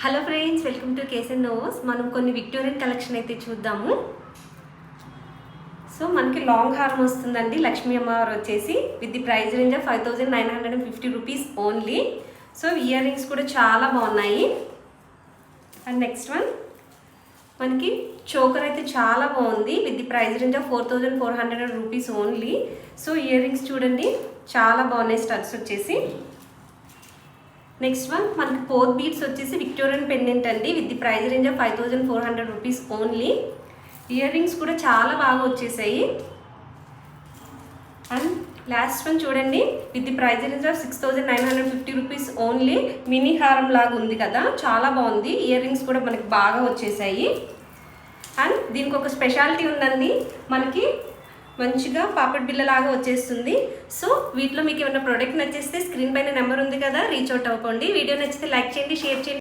Hello friends, welcome to కేసన్ నోస్. మనం కొన్ని విక్టోరియన్ కలెక్షన్ అయితే చూద్దాము. సో మనకి లాంగ్ హారం వస్తుందండి. లక్ష్మీ అమ్మవారు వచ్చేసి with the price range of 5950 rupees only. So ear rings కూడా చాలా బాగున్నాయి. అండ్ నెక్స్ట్ వన్ మనకి చోకర్ అయితే చాలా బాగుంది with the price range of 4400 rupees only. So ear rings చూడండి, చాలా బాగున్నాయి స్టడ్స్ వచ్చేసి. నెక్స్ట్ వన్ మనకి 4 బీడ్స్ వచ్చేసి విక్టోరియన్ పెండెంట్ అండి with the price range of 5400 rupees only. Ear rings కూడా చాలా బాగా వచ్చేసాయి. అండ్ లాస్ట్ వన్ చూడండి, with the price range of 6950 rupees only. Mini హారం లాగా ఉంది కదా, చాలా బాగుంది. ఇయర్ రింగ్స్ కూడా మనకి బాగా వచ్చేసాయి. అండ్ దీనికి ఒక స్పెషాలిటీ ఉందండి, మనకి మంచిగా పాపడ్ బిల్ల లాగా వచ్చేస్తుంది. సో వీటిలో మీకు ఏమైనా ప్రోడక్ట్ నచ్చేస్తే స్క్రీన్ పైన నెంబర్ ఉంది కదా, రీచ్ అవుట్ అవ్వండి. వీడియో నచ్చితే లైక్ చేయండి, షేర్ చేయండి.